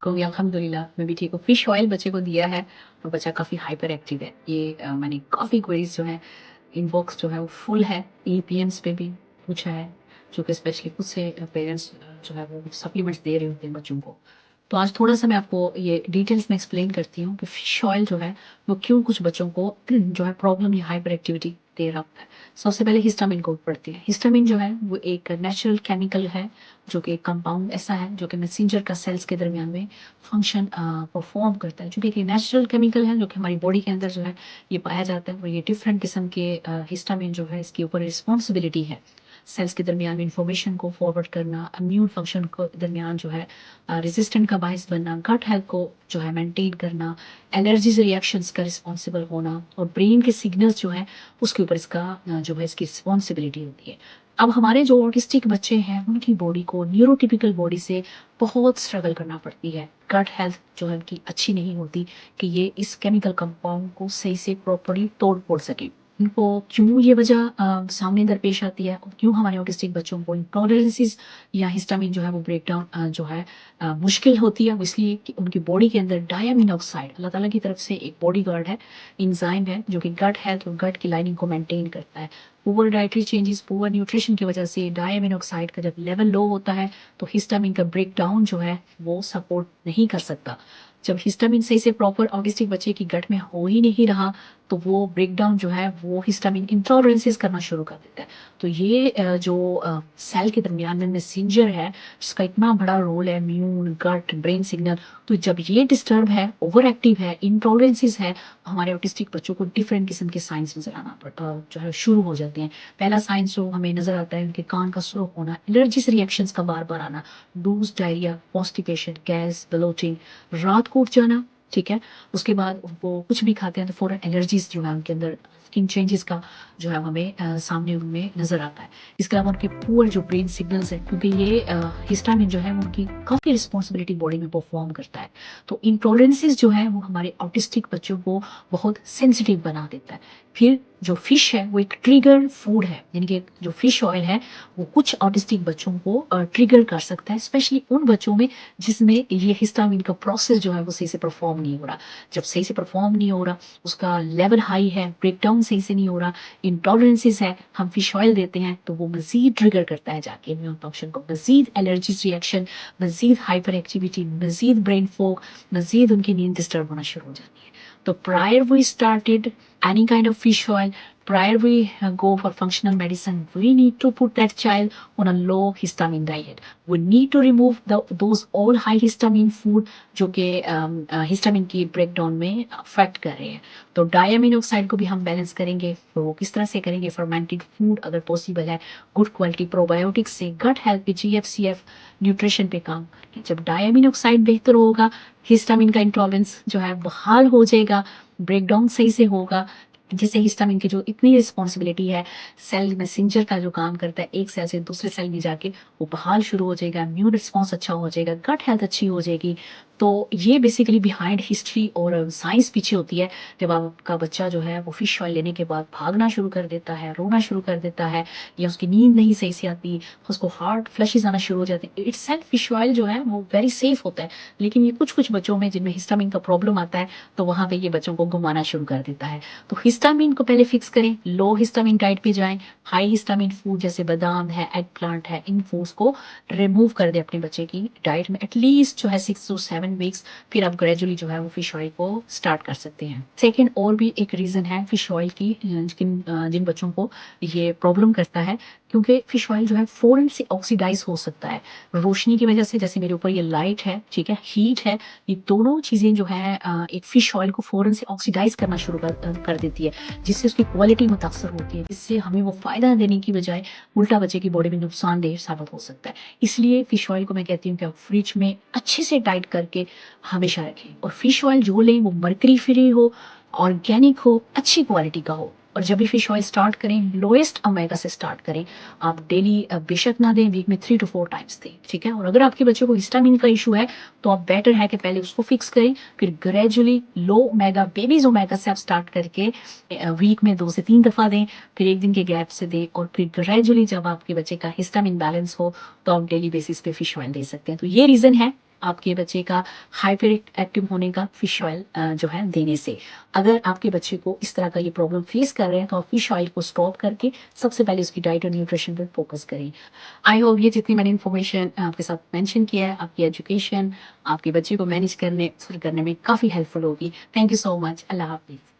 को भी अल्हम्दुलिल्लाह मैं भी ठीक हूँ। फिश ऑयल बच्चे को दिया है और बच्चा काफ़ी हाइपर एक्टिव है। ये मैंने काफ़ी क्वेरीज़ जो हैं इनबॉक्स जो है वो फुल है। एपीएम्स पे भी पूछा है, जो कि स्पेशली खुद से पेरेंट्स जो है वो सप्लीमेंट्स दे रहे होते हैं बच्चों को। तो आज थोड़ा-सा मैं आपको ये डिटेल्स में एक्सप्लेन करती हूँ कि फिश ऑयल जो है वो क्यों कुछ बच्चों को जो है प्रॉब्लम या हाइपर एक्टिविटी दे रहा होता है। सबसे पहले हिस्टामिन को पढ़ते हैं। हिस्टामिन जो है वो एक नेचुरल केमिकल है, जो कि एक कंपाउंड ऐसा है जो कि मैसेंजर का सेल्स के दरमियान में फंक्शन परफॉर्म करता है। चूँकि एक नेचुरल केमिकल है जो कि हमारी बॉडी के अंदर जो है ये पाया जाता है, और ये डिफरेंट किस्म के हिस्टामिन जो है इसके ऊपर रिस्पॉन्सिबिलिटी है सेल्स के दरमियान में इंफॉर्मेशन को फॉरवर्ड करना, इम्यून फंक्शन को दरमियान जो है रेजिस्टेंट का बायस बनना, गट हेल्थ को जो है मेंटेन करना, एलर्जीज रिएक्शंस का रिस्पॉन्सिबल होना, और ब्रेन के सिग्नल्स जो है उसके ऊपर इसका जो है इसकी रिस्पॉन्सिबिलिटी होती है। अब हमारे जो ऑटिस्टिक बच्चे हैं उनकी बॉडी को न्यूरोटिपिकल बॉडी से बहुत स्ट्रगल करना पड़ती है। गट हेल्थ जो है उनकी अच्छी नहीं होती कि ये इस केमिकल कंपाउंड को सही से प्रॉपर्ली तोड़ फोड़ सके। इनको क्यों ये वजह सामने दरपेश आती है और क्यों हमारे ऑटिस्टिक बच्चों को इंटॉलरेंसेस या हिस्टामिन जो है वो ब्रेकडाउन जो है मुश्किल होती है। वो इसलिए कि उनकी बॉडी के अंदर डायामीन ऑक्साइड अल्लाह ताला की तरफ से एक बॉडी गार्ड है, इंजाइम है, जो कि गट हेल्थ और गट की लाइनिंग को मेंटेन करता है। Poor dietary changes, poor nutrition की वजह से डायामीन ऑक्साइड का जब लेवल लो होता है तो हिस्टामिन का ब्रेकडाउन जो है वो सपोर्ट नहीं कर सकता। जब हिस्टामिन सही से प्रॉपर ऑटिस्टिक बच्चे की गट में हो ही नहीं रहा तो वो ब्रेकडाउन जो है वो हिस्टामिन इंटॉलरेंसेस करना शुरू कर देता है। तो ये जो सेल के दरमियान में मैसेंजर है जिसका इतना बड़ा रोल है, इम्यून, गट, ब्रेन सिग्नल, तो जब ये डिस्टर्ब है, ओवर एक्टिव है, इंटॉलरेंसेस है, हमारे ऑटिस्टिक बच्चों को डिफरेंट किस्म के साइंस नजर आना जो है शुरू हो जाते हैं। पहला साइंस जो हमें नजर आता है उनके कान का सुर्ख होना, एलर्जिस रिएक्शंस का बार बार आना, loose diarrhoea, constipation, gas, bloating, रात को उठ जाना। ठीक है, उसके बाद वो कुछ भी खाते हैं तो फौरन एलर्जीज जो है उनके अंदर, स्किन चेंजेस का जो है हमें सामने उनमें नजर आता है। इसके अलावा उनके पुअर जो ब्रेन सिग्नल्स है, क्योंकि ये हिस्टामिन जो है वो उनकी काफ़ी रिस्पॉन्सिबिलिटी बॉडी में परफॉर्म करता है। तो इंटॉलरेंसेस जो है वो हमारे ऑटिस्टिक बच्चों को बहुत सेंसिटिव बना देता है। फिर जो फिश है वो एक ट्रिगर फूड है, यानी कि जो फिश ऑयल है वो कुछ ऑटिस्टिक बच्चों को ट्रिगर कर सकता है, स्पेशली उन बच्चों में जिसमें ये हिस्टामिन का प्रोसेस जो है वो सही से परफॉर्म नहीं हो रहा। जब सही से परफॉर्म नहीं हो रहा, उसका लेवल हाई है, ब्रेकडाउन सही से नहीं हो रहा, इंटॉलरेंसेस है, हम फिश ऑयल देते हैं तो वो मजीद ट्रिगर करता है जाके इम्यून फंक्शन को, मजीद एलर्जीज रिएक्शन, मजीद हाइपर एक्टिविटी, मजीद ब्रेन फॉग, मजीद उनकी नींद डिस्टर्ब होना शुरू हो जाती है। तो prior we started any kind of fish oil, prior we go for functional medicine, we need to put that child on a low histamine diet. We need to remove those all high histamine food जो कि histamine की breakdown में affect कर रहे हैं। तो diamine oxide को भी हम बैलेंस करेंगे, तो वो किस तरह से करेंगे? फर्मेंटेड फूड अगर पॉसिबल है, गुड क्वालिटी प्रोबायोटिक्स से, गट हेल्थ पे, जीएफसीएफ न्यूट्रिशन पे काम। जब डायामीन ऑक्साइड बेहतर होगा, हिस्टामिन का इंटॉलरेंस जो है बहाल हो जाएगा, ब्रेकडाउन सही से होगा, जिससे हिस्टामिन की जो इतनी रिस्पॉन्सिबिलिटी है सेल मैसेंजर का जो काम करता है एक सेल से दूसरे सेल में जाके, वो बहाल शुरू हो जाएगा, इम्यून रिस्पॉन्स अच्छा हो जाएगा, गट हेल्थ अच्छी हो जाएगी। तो ये बेसिकली बिहाइंड हिस्ट्री और साइंस पीछे होती है। जब आपका बच्चा जो है वो फिश ऑयल लेने के बाद भागना शुरू कर देता है, रोना शुरू कर देता है, या उसकी नींद नहीं सही से आती, उसको हार्ट फ्लशेज आना शुरू हो जाते हैं, इट्स सेल्फ फिश ऑयल जो है वो वेरी सेफ होता है। लेकिन ये कुछ कुछ बच्चों में जिनमें हिस्टामिन का प्रॉब्लम आता है तो वहाँ पे ये बच्चों को घुमाना शुरू कर देता है। तो हिस्टामिन को पहले फिक्स करें, लो हिस्टामिन डाइट पे जाएं, हाई हिस्टामिन फूड जैसे बादाम है, एग प्लांट है, इन फूड्स को रिमूव कर दें अपने बच्चे की डाइट में एटलीस्ट जो है 6 to 7 वीक्स। फिर आप ग्रेजुअली जो है वो फिश ऑयल को स्टार्ट कर सकते हैं। सेकेंड और भी एक रीज़न है फिश ऑयल की, जिन बच्चों को ये प्रॉब्लम करता है, क्योंकि फिश ऑयल जो है फ़ौरन से ऑक्सीडाइज़ हो सकता है रोशनी की वजह से। जैसे मेरे ऊपर ये लाइट है, ठीक है, हीट है, ये दोनों चीज़ें जो है एक फिश ऑयल को फ़ौरन से ऑक्सीडाइज़ करना शुरू कर देती है, जिससे उसकी क्वालिटी मुतासर होती है, जिससे हमें वो फ़ायदा देने की बजाय उल्टा बच्चे की बॉडी में नुकसानदेह साबित हो सकता है। इसलिए फिश ऑयल को मैं कहती हूँ कि आप फ्रिज में अच्छे से टाइट करके हमेशा रखें, और फिश ऑयल जो लें वो मर्करी फ्री हो, ऑर्गेनिक हो, अच्छी क्वालिटी का हो। और जब भी फिश ऑयल स्टार्ट करें लोएस्ट ओमेगा से स्टार्ट करें। आप डेली बेशक ना दें, वीक में 3 to 4 टाइम्स दें, ठीक है। और अगर आपके बच्चों को हिस्टामिन का इशू है तो आप बेटर है कि पहले उसको फिक्स करें, फिर ग्रेजुअली लो ओमेगा बेबीज ओमेगा से आप स्टार्ट करके वीक में 2 से 3 दफ़ा दें, फिर एक दिन के गैप से दें, और फिर ग्रेजुअली जब आपके बच्चे का हिस्टामिन बैलेंस हो तो आप डेली बेसिस पे फिश ऑयल दे सकते हैं। तो ये रीज़न है आपके बच्चे का हाइपर एक्टिव होने का फिश ऑयल जो है देने से। अगर आपके बच्चे को इस तरह का ये प्रॉब्लम फेस कर रहे हैं तो आप फिश ऑयल को स्टॉप करके सबसे पहले उसकी डाइट और न्यूट्रिशन पर फोकस करें। आई होप ये जितनी मैंने इन्फॉर्मेशन आपके साथ मेंशन किया है, आपकी एजुकेशन, आपके बच्चे को मैनेज करने में काफ़ी हेल्पफुल होगी। Thank you so much. अल्लाह हाफ़िज़।